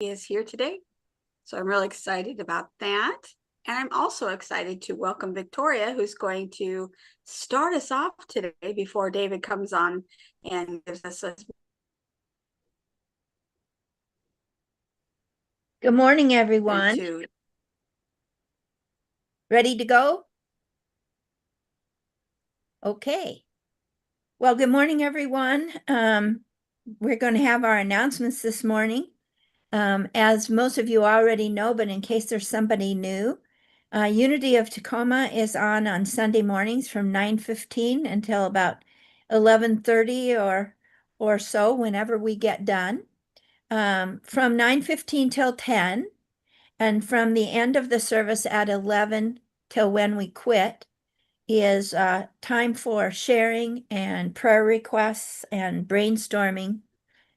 is here today. So I'm really excited about that. And I'm also excited to welcome Victoria, who's going to start us off today before David comes on and gives us a Good morning, everyone. to. Ready to go? Okay. Well, good morning, everyone. We're going to have our announcements this morning. As most of you already know, but in case there's somebody new, Unity of Tacoma is on Sunday mornings from 9:15 until about 11:30 or so, whenever we get done. From 9:15 till 10, and from the end of the service at 11 till when we quit is time for sharing and prayer requests and brainstorming,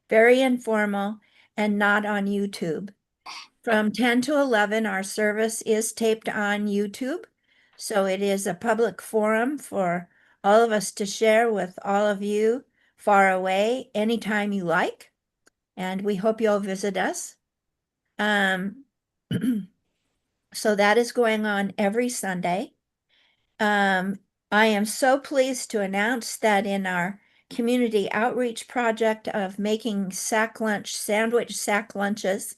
very informal and not on YouTube. From 10 to 11, our service is taped on YouTube, so it is a public forum for all of us to share with all of you far away anytime you like, and we hope you'll visit us. So that is going on every Sunday. I am so pleased to announce that in our community outreach project of making sandwich sack lunches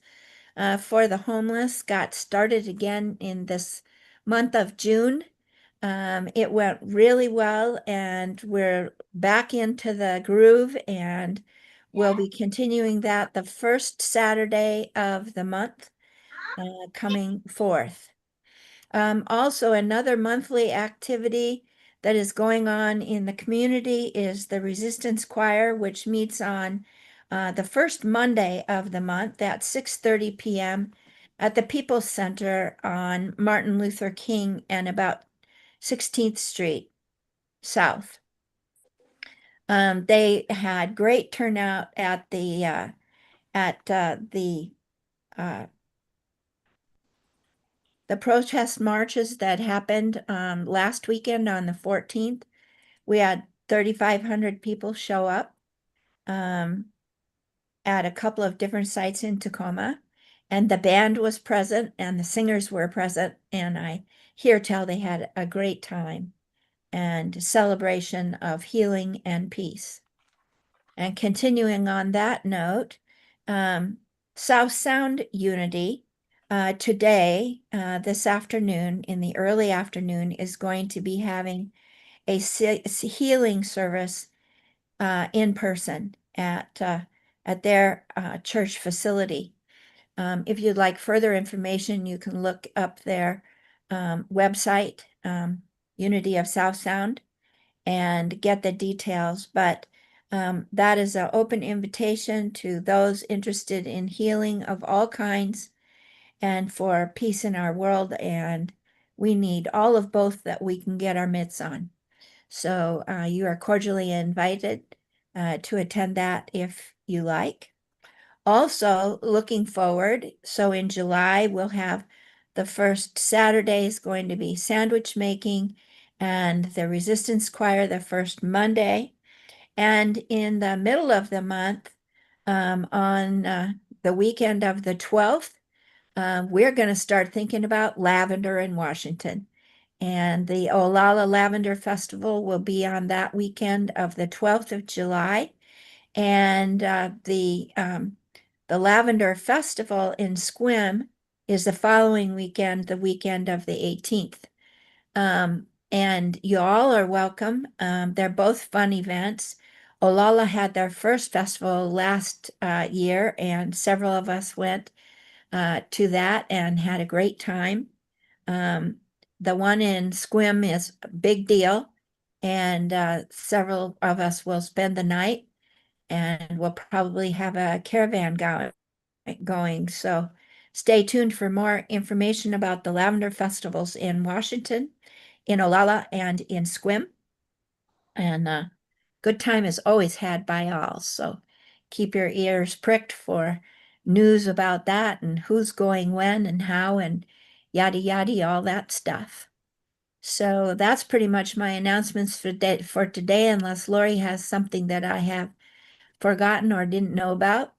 for the homeless got started again in this month of June. It went really well, and we're back into the groove, and we'll be continuing that the first Saturday of the month coming forth. Also, another monthly activity that is going on in the community is the Resistance Choir, which meets on the first Monday of the month at 6:30 p.m. at the People's Center on Martin Luther King and about 16th Street South. They had great turnout at uh, the protest marches that happened last weekend on the 14th. We had 3,500 people show up at a couple of different sites in Tacoma, and the band was present and the singers were present, and I hear tell they had a great time and celebration of healing and peace. And continuing on that note, South Sound Unity today, this afternoon, in the early afternoon, is going to be having a healing service in person at their church facility. If you'd like further information, you can look up their website, Unity of South Sound, and get the details. But that is an open invitation to those interested in healing of all kinds and for peace in our world. And we need all of both that we can get our mitts on. So you are cordially invited to attend that if you like. Also, looking forward, so in July, we'll have the first Saturday is going to be sandwich making, and the Resistance Choir the first Monday. And in the middle of the month, on the weekend of the 12th, we're going to start thinking about lavender in Washington. And the Olalla Lavender Festival will be on that weekend of the 12th of July. And the Lavender Festival in Sequim is the following weekend, the weekend of the 18th. And you all are welcome. They're both fun events. Olalla had their first festival last year, and several of us went to that and had a great time. The one in Sequim is a big deal, and several of us will spend the night, and we'll probably have a caravan going. So stay tuned for more information about the lavender festivals in Washington, in Olalla, and in Sequim. And good time is always had by all. So keep your ears pricked for news about that and who's going when and how and yada yada, all that stuff. So that's pretty much my announcements for today, unless Lori has something that I have forgotten or didn't know about.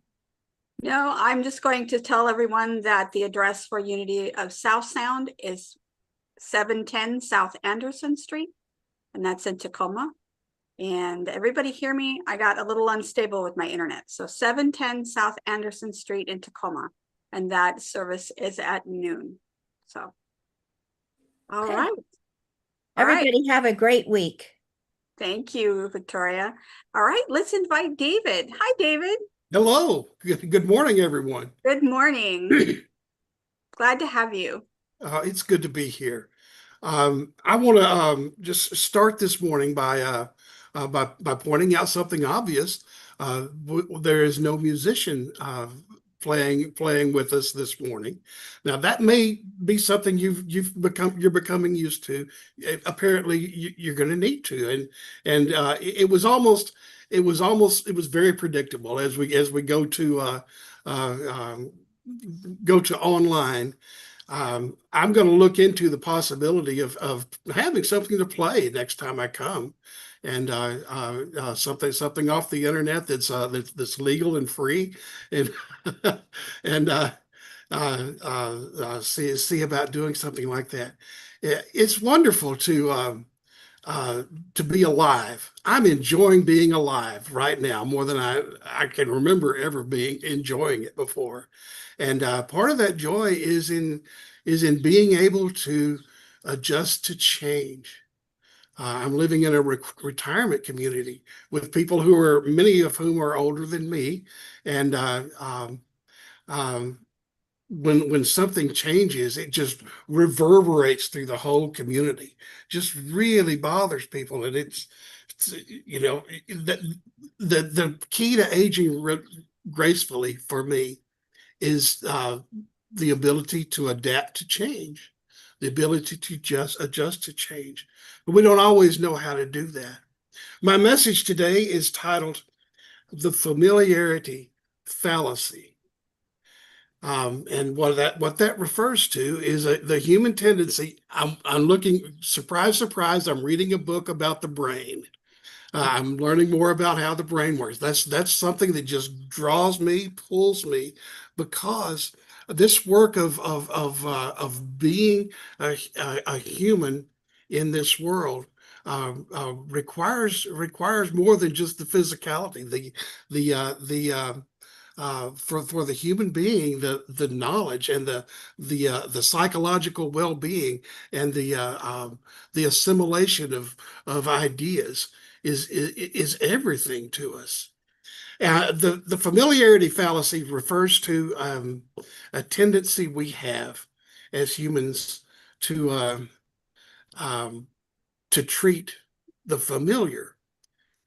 No, I'm just going to tell everyone that the address for Unity of South Sound is 710 South Anderson Street, and that's in Tacoma. And everybody hear me? I got a little unstable with my internet. So 710 South Anderson Street in Tacoma, and that service is at noon. So, all Okay. right. All right. Everybody have a great week. Thank you, Victoria. All right, let's invite David. Hi, David. Hello. Good morning, everyone. Good morning. Glad to have you. It's good to be here. I want to just start this morning by pointing out something obvious. There is no musician playing with us this morning. Now that may be something you're becoming used to. Apparently, you're going to need to, and it was very predictable as we go to online. I'm going to look into the possibility of having something to play next time I come, and something off the internet that's legal and free, and and see about doing something like that. It's wonderful to be alive. I'm enjoying being alive right now more than I can remember ever being enjoying it before. And part of that joy is in being able to adjust to change. I'm living in a retirement community with people many of whom are older than me, and um, when something changes, it just reverberates through the whole community. Just really bothers people, and it's the key to aging gracefully for me is the ability to adapt to change, the ability to just adjust to change. But we don't always know how to do that. My message today is titled "The Familiarity Fallacy." And what that refers to is the human tendency. I'm looking, surprise, surprise. I'm reading a book about the brain. I'm learning more about how the brain works. That's something that just draws me, pulls me, because this work of being a human in this world requires more than just the physicality. For the human being, the knowledge and the psychological well-being and the assimilation of ideas is everything to us. The familiarity fallacy refers to a tendency we have as humans to um, to treat the familiar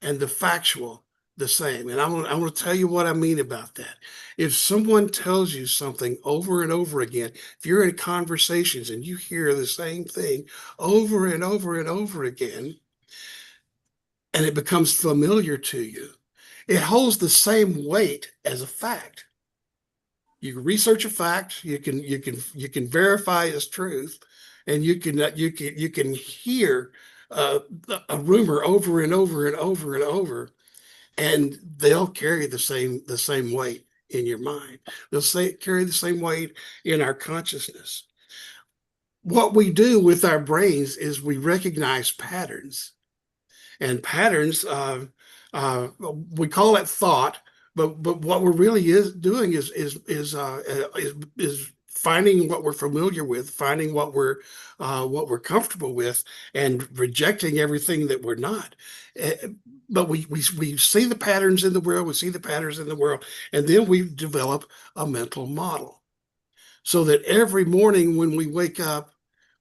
and the factual the same. And I want to tell you what I mean about that. If someone tells you something over and over again, if you're in conversations and you hear the same thing over and over and over again, and it becomes familiar to you, it holds the same weight as a fact. You can research a fact, you can verify its truth, and you can hear uh, a rumor over and over and over and over, and they'll carry the same weight in your mind. Carry the same weight in our consciousness. What we do with our brains is we recognize patterns, and patterns we call it thought, but what we're really is doing is finding what we're familiar with, finding what we're comfortable with, and rejecting everything that we're not. Uh, but we see the patterns in the world, we see the patterns in the world, and then we develop a mental model so that every morning when we wake up,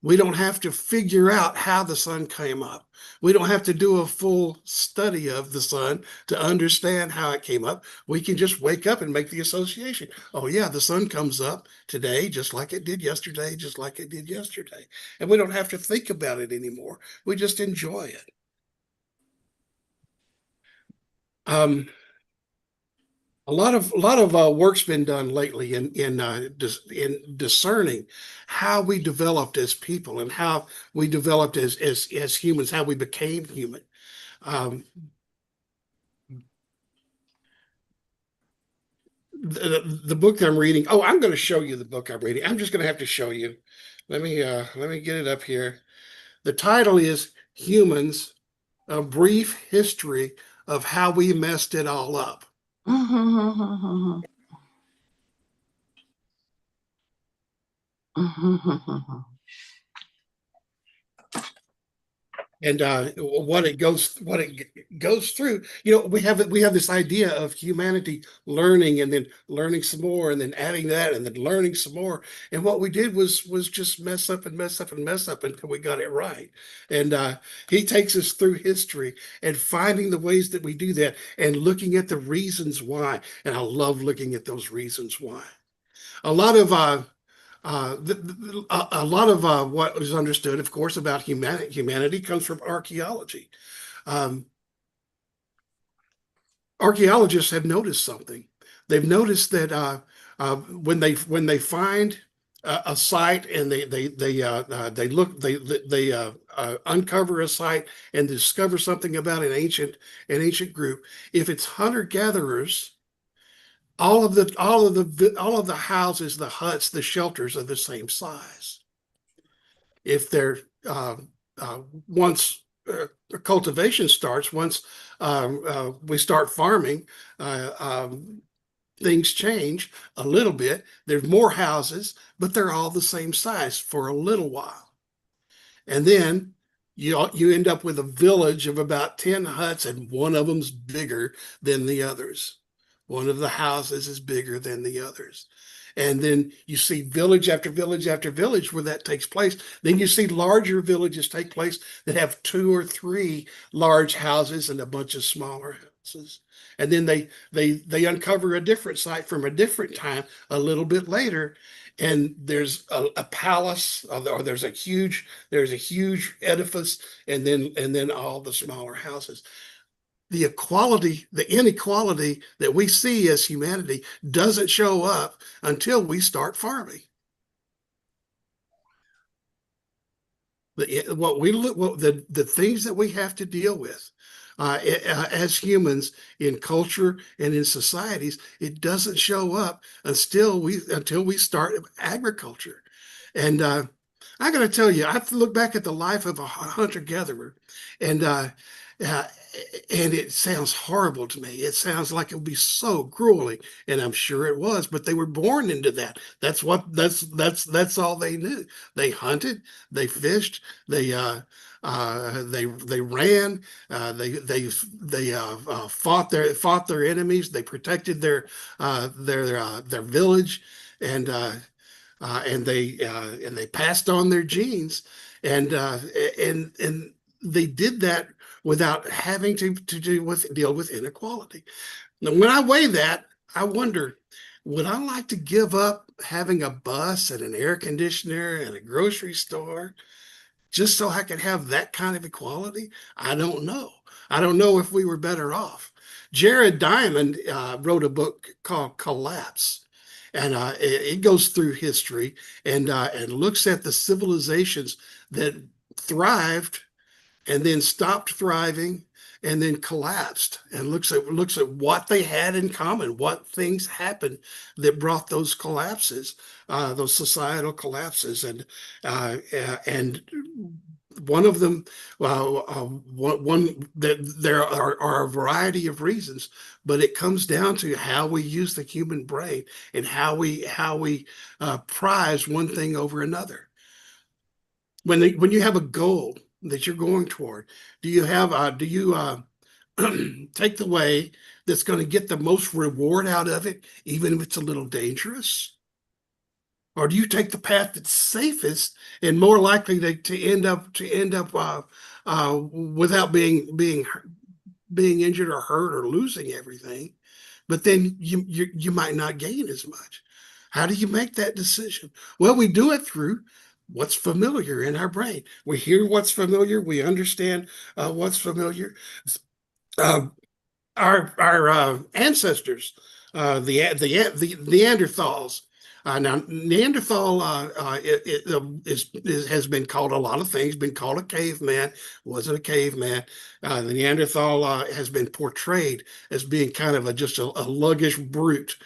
we don't have to figure out how the sun came up. We don't have to do a full study of the sun to understand how it came up. We can just wake up and make the association. Oh, yeah, the sun comes up today just like it did yesterday, just like it did yesterday. And we don't have to think about it anymore. We just enjoy it. Um, a lot of work's been done lately in discerning how we developed as people and how we developed as humans, how we became human. Um, the book that I'm reading. Oh, I'm going to show you the book I'm reading. I'm just going to have to show you. Let me get it up here. The title is Humans: A Brief History of How We Messed It All Up. And what it goes through, we have this idea of humanity learning and then learning some more and then adding that and then learning some more. And what we did was just mess up and mess up and mess up until we got it right. And he takes us through history and finding the ways that we do that and looking at the reasons why. And I love looking at those reasons why. A lot of a lot of what is understood, of course, about humanity comes from archaeology. Um, Archaeologists have noticed something. They've noticed that when they find a site and they look they uncover a site and discover something about an ancient group. If it's hunter gatherers, all of the houses, the huts, the shelters are the same size. If they're once cultivation starts, once we start farming, things change a little bit. There's more houses, but they're all the same size for a little while, and then you end up with a village of about 10 huts, and one of them's bigger than the others. One of the houses is bigger than the others. And then you see village after village after village where that takes place. Then you see larger villages take place that have 2 or 3 large houses and a bunch of smaller houses. And then they uncover a different site from a different time a little bit later, and there's a palace, or there's a huge edifice, and then all the smaller houses. The inequality that we see as humanity doesn't show up until we start farming. The things that we have to deal with as humans in culture and in societies, it doesn't show up until we start agriculture. And I got to tell you, I have to look back at the life of a hunter-gatherer, and uh, and it sounds horrible to me. It sounds like it would be so grueling, and I'm sure it was. But they were born into that. That's all they knew. They hunted, they fished, they ran, they fought their enemies. They protected their village, and they passed on their genes, and they did that without having to deal with inequality. Now, when I weigh that, I wonder, would I like to give up having a bus and an air conditioner and a grocery store just so I could have that kind of equality? I don't know. I don't know if we were better off. Jared Diamond wrote a book called Collapse, and it goes through history and looks at the civilizations that thrived and then stopped thriving and then collapsed, and looks at what they had in common, what things happened that brought those collapses, those societal collapses. And one of them, one that there are a variety of reasons, but it comes down to how we use the human brain and how we prize one thing over another. When you have a goal that you're going toward, do you take the way that's going to get the most reward out of it, even if it's a little dangerous? Or do you take the path that's safest and more likely to end up without being injured or hurt or losing everything, but then you might not gain as much? How do you make that decision? Well, we do it through what's familiar in our brain. We hear what's familiar. We understand what's familiar. Our ancestors, the Neanderthals, Now, Neanderthal has been called a lot of things, been called a caveman, wasn't a caveman. The Neanderthal has been portrayed as being kind of just a luggish brute,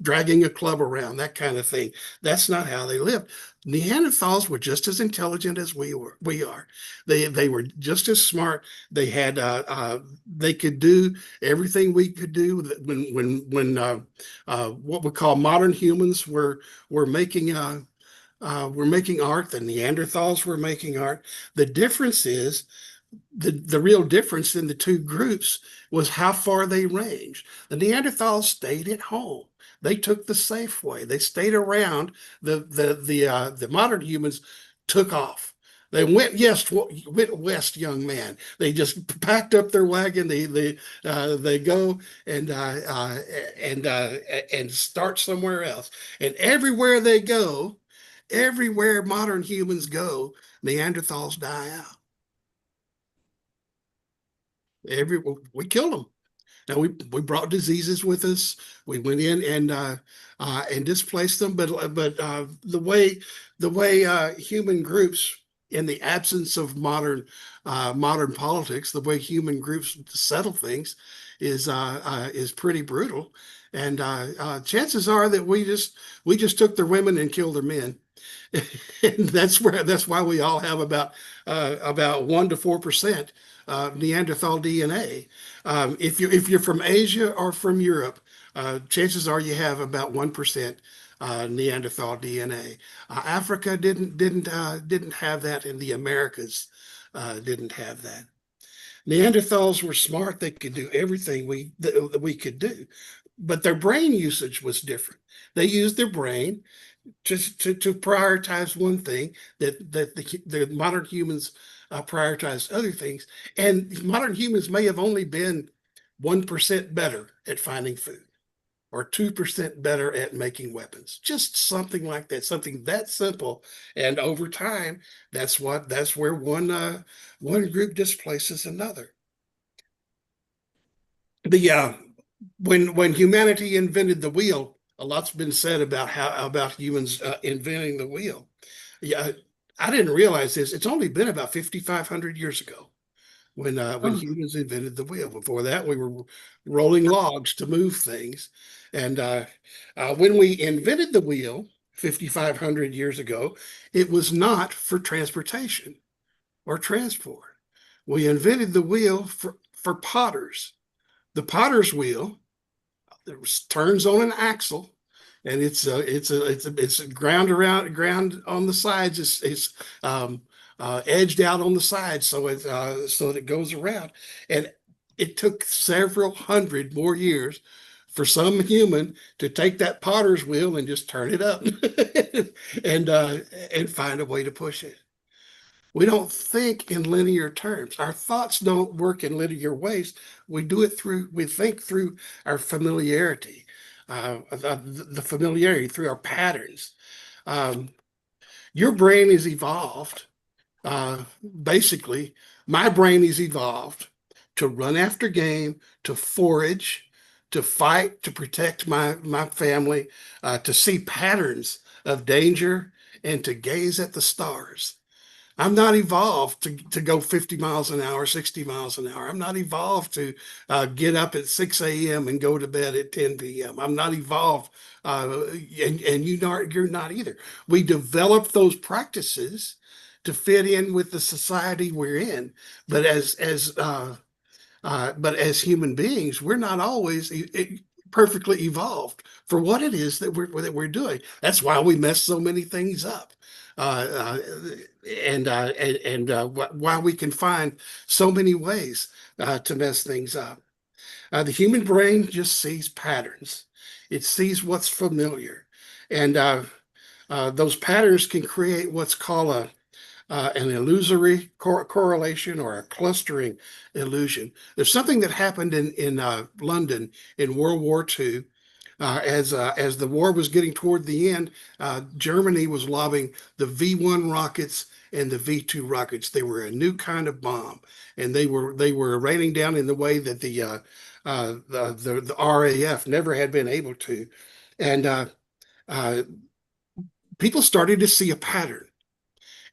dragging a club around, that kind of thing. That's not how they lived. Neanderthals were just as intelligent as we are. They were just as smart. They had they could do everything we could do when what we call modern humans were making were making art. The Neanderthals were making art. The difference is the real difference in the two groups was how far they ranged. The Neanderthals stayed at home. They took the safe way. They stayed around. The modern humans took off. They went west, young man. They just packed up their wagon. They go and start somewhere else. And everywhere they go, everywhere modern humans go, Neanderthals die out. We killed them. Now we brought diseases with us. We went in and displaced them. But the way human groups, in the absence of modern politics, the way human groups settle things is pretty brutal. And chances are that we just took their women and killed their men. And that's why we all have about 1 to 4% Neanderthal DNA. If you're from Asia or from Europe, chances are you have about 1% Neanderthal DNA. Africa didn't have that, and the Americas didn't have that. Neanderthals were smart; they could do everything that we could do, but their brain usage was different. They used their brain just to prioritize one thing that the modern humans prioritize other things, and modern humans may have only been 1% better at finding food or 2% better at making weapons, just something like that, something that simple. And over time, that's where one group displaces another. The when humanity invented the wheel, a lot's been said about humans inventing the wheel. Yeah, I didn't realize this. It's only been about 5,500 years ago when Oh, humans invented the wheel. Before that, we were rolling logs to move things. And when we invented the wheel 5,500 years ago, it was not for transportation or transport. We invented the wheel for potters. The potter's wheel, turns on an axle, and it's ground on the sides. It's edged out on the sides, so that it goes around. And it took several hundred more years for some human to take that potter's wheel and just turn it up and find a way to push it. We don't think in linear terms. Our thoughts don't work in linear ways. We think through our familiarity, the familiarity through our patterns. Um, your brain is evolved. Basically, my brain is evolved to run after game, to forage, to fight, to protect my family, to see patterns of danger, and to gaze at the stars. I'm not evolved to go 50 miles an hour, 60 miles an hour. I'm not evolved to get up at 6 a.m. and go to bed at 10 p.m. I'm not evolved, and you're not either. We develop those practices to fit in with the society we're in, but as human beings, we're not always perfectly evolved for what it is that we're doing. That's why we mess so many things up. Why we can find so many ways to mess things up. The human brain just sees patterns. It sees what's familiar, and those patterns can create what's called an illusory correlation or a clustering illusion. There's something that happened in London in World War II. As the war was getting toward the end, Germany was lobbing the V1 rockets and the V2 rockets. They were a new kind of bomb, and they were raining down in the way that the RAF never had been able to. And uh, people started to see a pattern.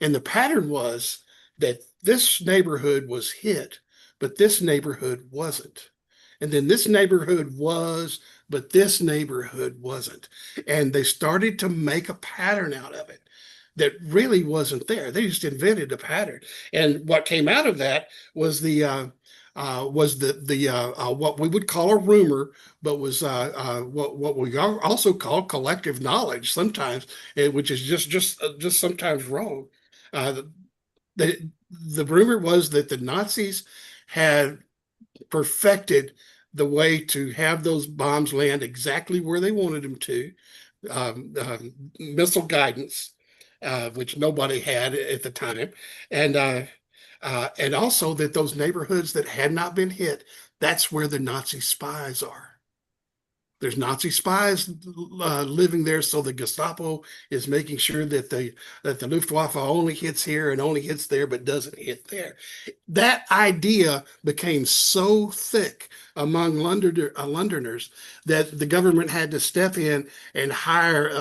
And the pattern was that this neighborhood was hit, but this neighborhood wasn't. And then this neighborhood was, but this neighborhood wasn't. And they started to make a pattern out of it that really wasn't there. They just invented a pattern. And what came out of that was the what we would call a rumor, but was what we also call collective knowledge sometimes, which is just sometimes wrong. Uh, the rumor was that the Nazis had perfected the way to have those bombs land exactly where they wanted them to, missile guidance, which nobody had at the time, and also that those neighborhoods that had not been hit, that's where the Nazi spies are. There's Nazi spies living there, so the Gestapo is making sure that the Luftwaffe only hits here and only hits there, but doesn't hit there. That idea became so thick among Londoners that the government had to step in and hired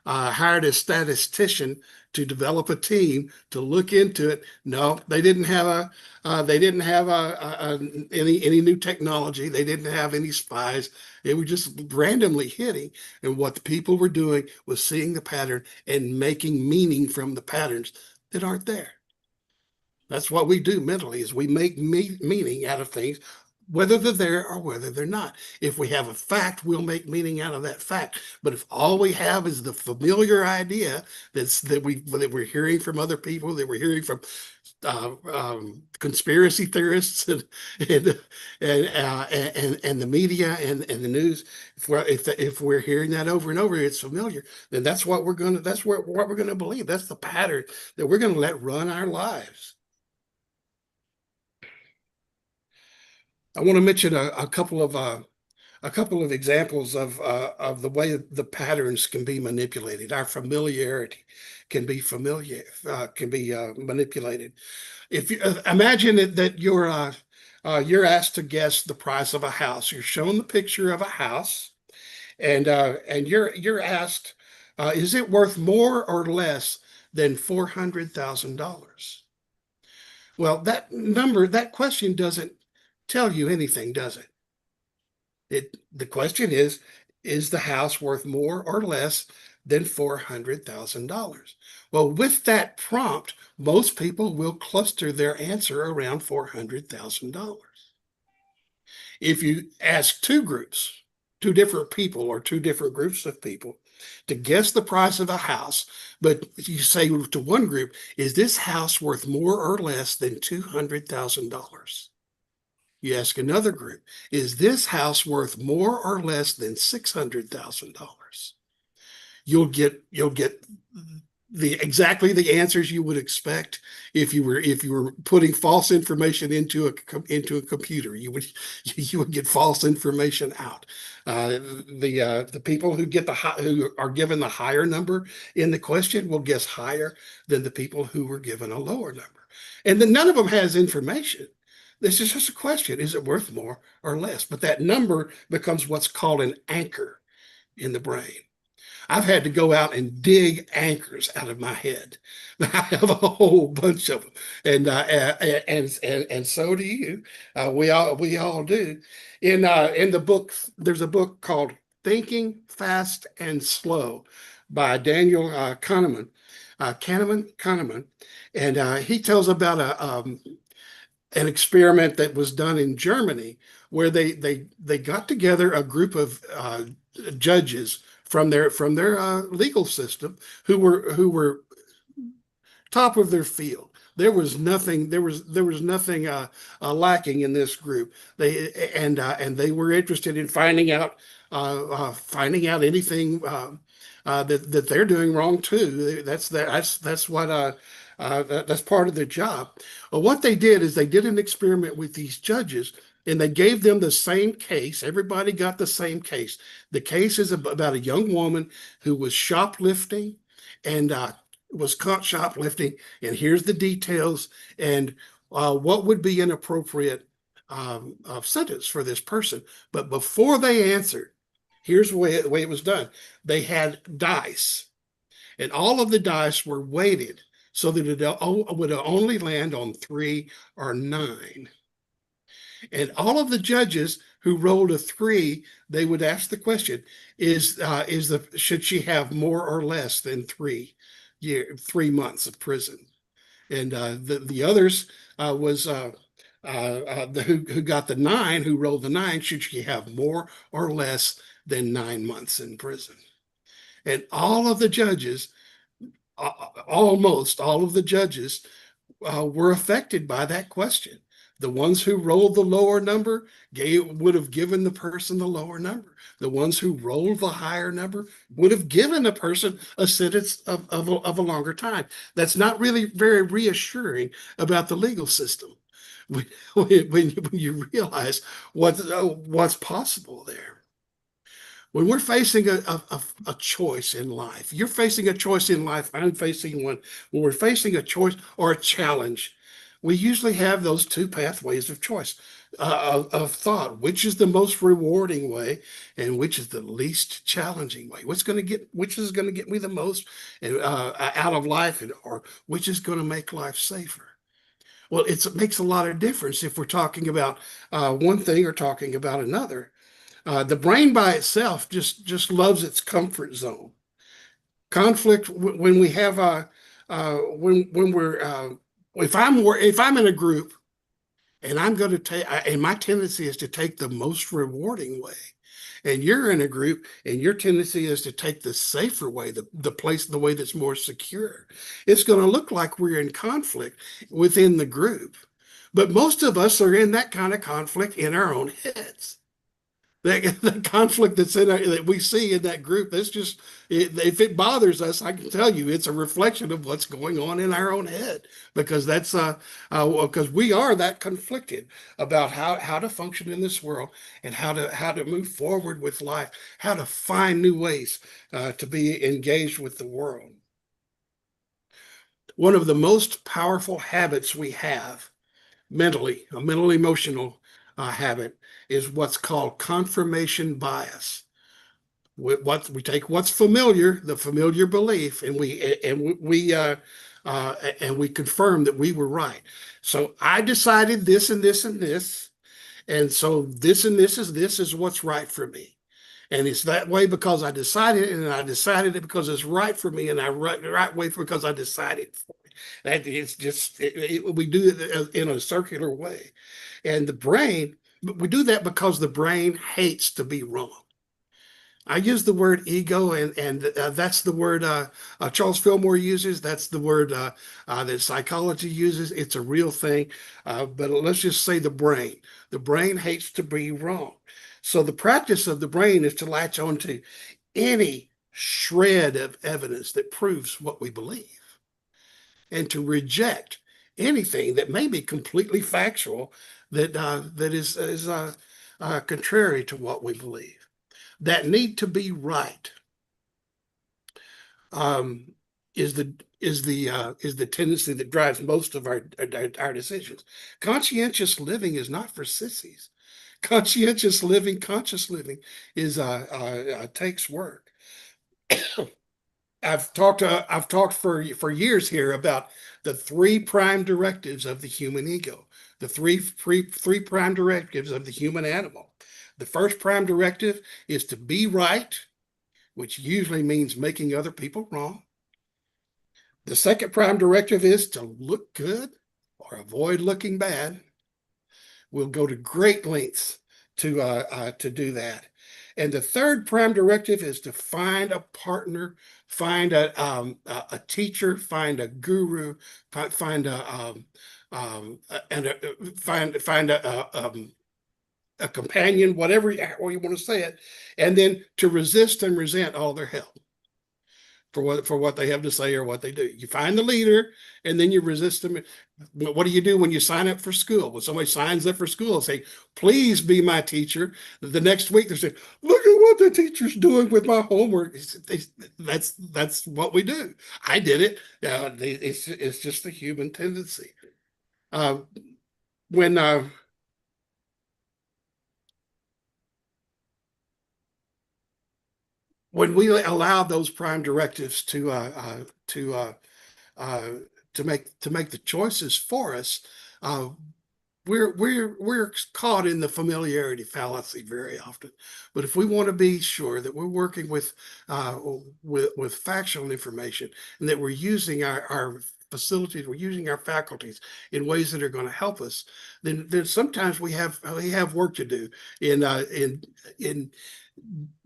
a statistician to develop a team to look into it. No, they didn't have any new technology. They didn't have any spies. They were just randomly hitting. And what the people were doing was seeing the pattern and making meaning from the patterns that aren't there. That's what we do mentally, is we make meaning out of things, whether they're there or whether they're not. If we have a fact, we'll make meaning out of that fact. But if all we have is the familiar idea that we're hearing from other people, that we're hearing from conspiracy theorists and the media and the news, if we're hearing that over and over, it's familiar, then that's what we're gonna believe. That's the pattern that we're gonna let run our lives. I want to mention a couple of examples of the way the patterns can be manipulated. Our familiarity can be manipulated. If you imagine that you're asked to guess the price of a house, you're shown the picture of a house, and you're asked, is it worth more or less than $400,000? Well, that question doesn't tell you anything, does it? The question is the house worth more or less than $400,000? Well, with that prompt, most people will cluster their answer around $400,000. If you ask two different people or two different groups of people to guess the price of a house, but you say to one group, is this house worth more or less than $200,000? You ask another group, is this house worth more or less than $600,000? You'll get exactly the answers you would expect if you were putting false information into a computer. You would get false information out. The people who are given the higher number in the question will guess higher than the people who were given a lower number, and then none of them has information. This is just a question. Is it worth more or less? But that number becomes what's called an anchor in the brain. I've had to go out and dig anchors out of my head. I have a whole bunch of them, and so do you. We all do. In the book, there's a book called Thinking Fast and Slow by Daniel Kahneman, and he tells about an experiment that was done in Germany where they got together a group of judges from their legal system who were top of their field. There was nothing lacking in this group. They were interested in finding out anything that they're doing wrong too. That's part of their job. Well, what they did is they did an experiment with these judges, and they gave them the same case. Everybody got the same case. The case is about a young woman who was shoplifting and was caught shoplifting. And here's the details and what would be an appropriate sentence for this person. But before they answered, Here's the way it was done. They had dice, and all of the dice were weighted so that it would only land on 3 or 9. And all of the judges who rolled a 3, they would ask the question: should she have more or less than 3 months of prison? And the others was who got the 9, who rolled the 9, should she have more or less than 9 months in prison? And all of the judges, almost all of the judges, were affected by that question. The ones who rolled the lower number would have given the person the lower number. The ones who rolled the higher number would have given the person a sentence of a longer time. That's not really very reassuring about the legal system when you realize what's possible there. When we're facing a choice in life, you're facing a choice in life, I'm facing one. When we're facing a choice or a challenge, we usually have those two pathways of choice, of thought: which is the most rewarding way, and which is the least challenging way. Which is going to get me the most out of life, or which is going to make life safer. Well, it makes a lot of difference if we're talking about one thing or talking about another. The brain by itself just loves its comfort zone. Conflict, when we have when we're if I'm in a group, and I'm going to take, and my tendency is to take the most rewarding way, and you're in a group and your tendency is to take the safer way, the way that's more secure, it's going to look like we're in conflict within the group. But most of us are in that kind of conflict in our own heads. The conflict that we see in that group, that's just, if it bothers us, I can tell you it's a reflection of what's going on in our own head, because because we are that conflicted about how to function in this world, and how to move forward with life, how to find new ways to be engaged with the world. One of the most powerful habits we have mentally, a mental emotional habit, is what's called confirmation bias. We take what's familiar, the familiar belief, and we confirm that we were right. So I decided this and this and this, and so this and this is what's right for me. And it's that way because I decided it, and I decided it because it's right for me, and I right way because I decided for it. That it's just we do it in a circular way, and the brain. We do that because the brain hates to be wrong. I use the word ego, and that's the word Charles Fillmore uses. That's the word that psychology uses. It's a real thing, but let's just say the brain. The brain hates to be wrong. So the practice of the brain is to latch onto any shred of evidence that proves what we believe, and to reject anything that may be completely factual, that is contrary to what we believe. That need to be right is the tendency that drives most of our decisions. Conscientious living is not for sissies. Conscientious living, conscious living takes work. I've talked for years here about the 3 prime directives of the human ego, the three prime directives of the human animal. The first prime directive is to be right, which usually means making other people wrong. The second prime directive is to look good or avoid looking bad. We'll go to great lengths to do that. And the third prime directive is to find a partner, find a teacher, find a guru, find a companion, whatever you want to say it, and then to resist and resent all their help for what they have to say or what they do. You find the leader, and then you resist them. What do you do when you sign up for school? When somebody signs up for school and say, "Please be my teacher," the next week they're saying, "Look at what the teacher's doing with my homework." That's what we do. I did it. It's just a human tendency. When when we allow those prime directives to uh, to make the choices for us, uh, we're caught in the familiarity fallacy very often. But if we want to be sure that we're working with factual information and that we're using our facilities, we're using our faculties in ways that are going to help us, then sometimes we have work to do in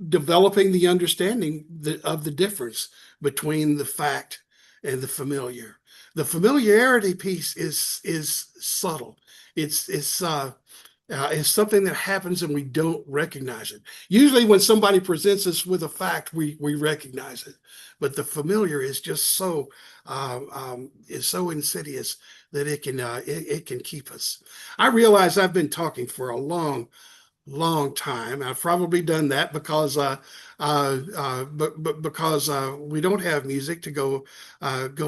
developing the understanding of the difference between the fact and the familiar. The familiarity piece is subtle. It's something that happens and we don't recognize it. Usually, when somebody presents us with a fact, we recognize it. But the familiar is just is so insidious that it can keep us. I realize I've been talking for a long time. I've probably done that because but because we don't have music to go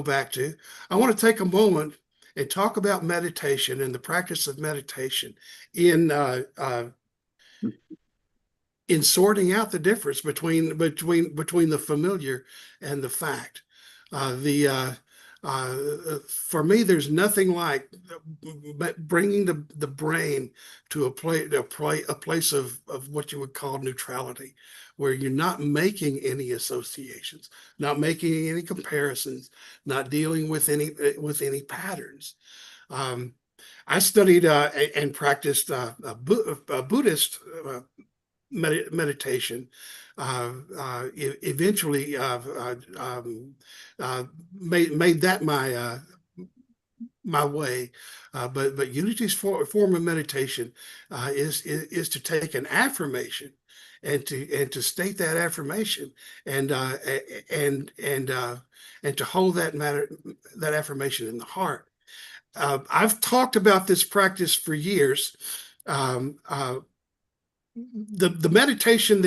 back to. I want to take a moment and talk about meditation and the practice of meditation in sorting out the difference between the familiar and the fact. The For me, there's nothing like bringing the brain to a place of what you would call neutrality, where you're not making any associations, not making any comparisons, not dealing with any patterns. I studied and practiced Buddhist meditation. Eventually made that my way. But Unity's form of meditation is to take an affirmation and to state that affirmation and to hold that affirmation in the heart. I've talked about this practice for years. The meditation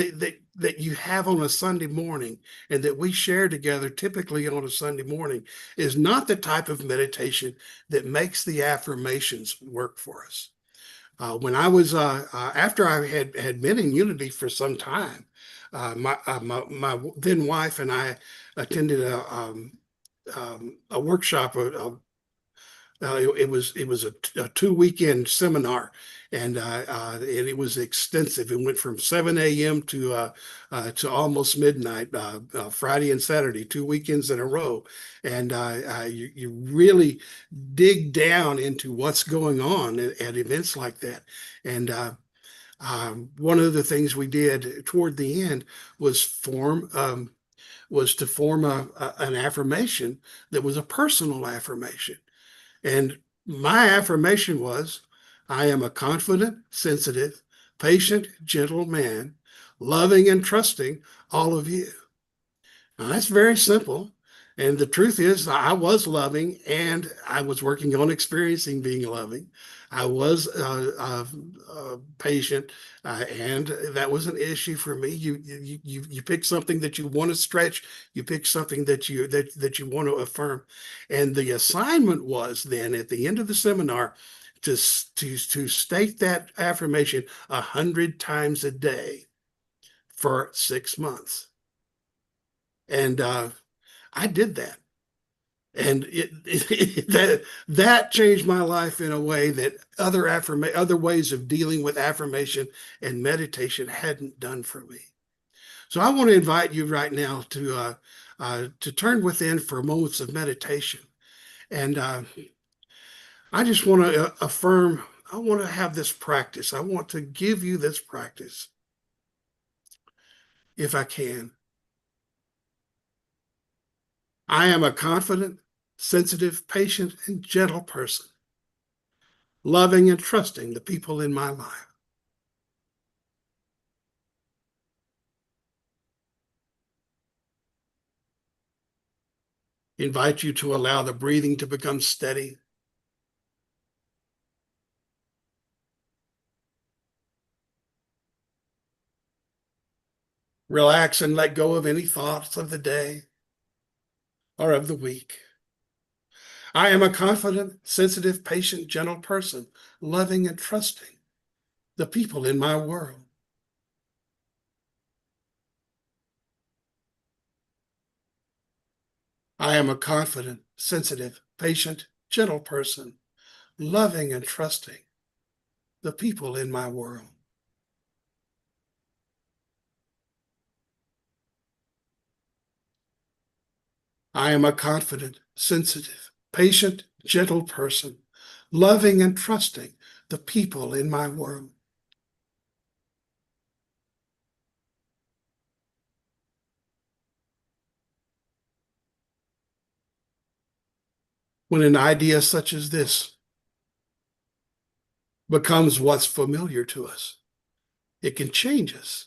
that you have on a Sunday morning and that we share together typically on a Sunday morning is not the type of meditation that makes the affirmations work for us. When I was after I had been in Unity for some time, my then wife and I attended a workshop, it was a 2 weekend seminar, and it was extensive. It went from 7 a.m. to almost midnight, Friday and Saturday, 2 weekends in a row. And you really dig down into what's going on at events like that. And one of the things we did toward the end was to form an affirmation that was a personal affirmation. And my affirmation was, I am a confident, sensitive, patient, gentle man, loving and trusting all of you. Now, that's very simple. And the truth is, I was loving and I was working on experiencing being loving. I was patient, and that was an issue for me. You pick something that you want to stretch. You pick something that you want to affirm, and the assignment was then at the end of the seminar to state that affirmation 100 times a day for 6 months, and I did that. And that changed my life in a way that other ways of dealing with affirmation and meditation hadn't done for me. So I want to invite you right now to turn within for moments of meditation. And I just want to affirm, I want to have this practice. I want to give you this practice if I can. I am a confident, sensitive, patient, and gentle person, loving and trusting the people in my life. Invite you to allow the breathing to become steady. Relax and let go of any thoughts of the day or of the week. I am a confident, sensitive, patient, gentle person, loving and trusting the people in my world. I am a confident, sensitive, patient, gentle person, loving and trusting the people in my world. I am a confident, sensitive, patient, gentle person, loving and trusting the people in my world. When an idea such as this becomes what's familiar to us, it can change us.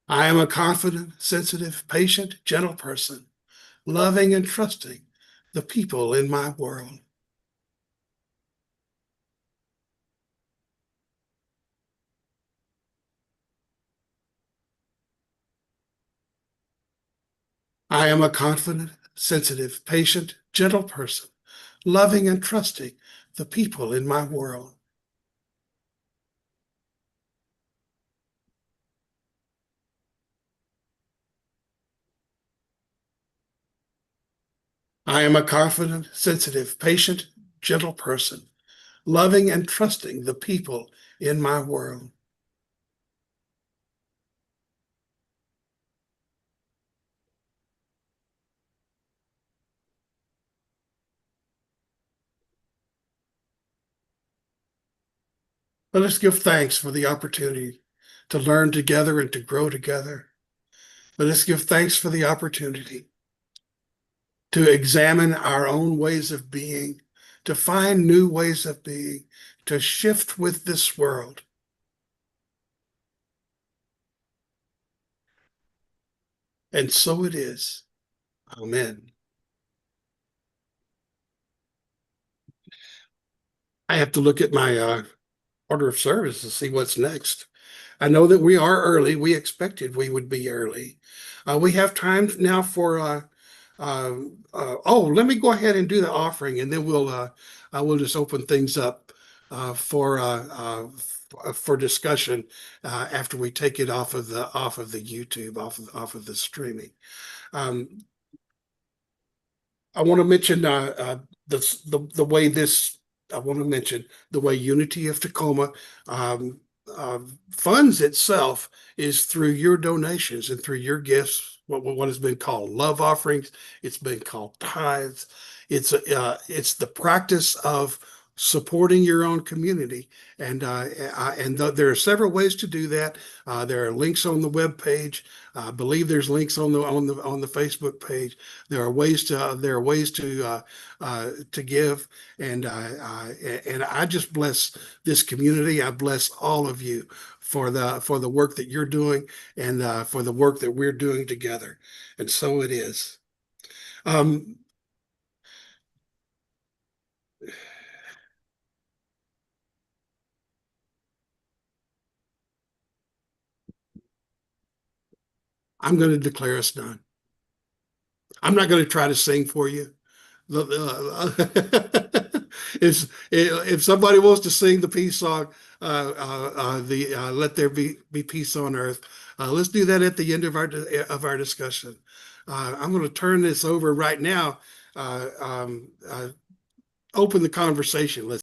I am a confident, sensitive, patient, gentle person, loving and trusting the people in my world. I am a confident, sensitive, patient, gentle person, loving and trusting the people in my world. I am a confident, sensitive, patient, gentle person, loving and trusting the people in my world. Let us give thanks for the opportunity to learn together and to grow together. Let us give thanks for the opportunity to examine our own ways of being, to find new ways of being, to shift with this world. And so it is. Amen. I have to look at my order of service to see what's next. I know that we are early. We expected we would be early. We have time now for let me go ahead and do the offering, and then we'll just open things up for discussion after we take it off of the YouTube, off of the streaming. I want to mention the way this. I want to mention the way Unity of Tacoma funds itself is through your donations and through your gifts. What has been called love offerings. It's been called tithes. It's the practice of supporting your own community, and there are several ways to do that. There are links on the web page. I believe there's links on the Facebook page. There are ways to give, and I just bless this community. I bless all of you for the work that you're doing, and for the work that we're doing together. And so it is. I'm going to declare us done. I'm not going to try to sing for you. If somebody wants to sing the peace song, "Let There Be Peace on Earth," let's do that at the end of our discussion. I'm going to turn this over right now. Open the conversation. Let's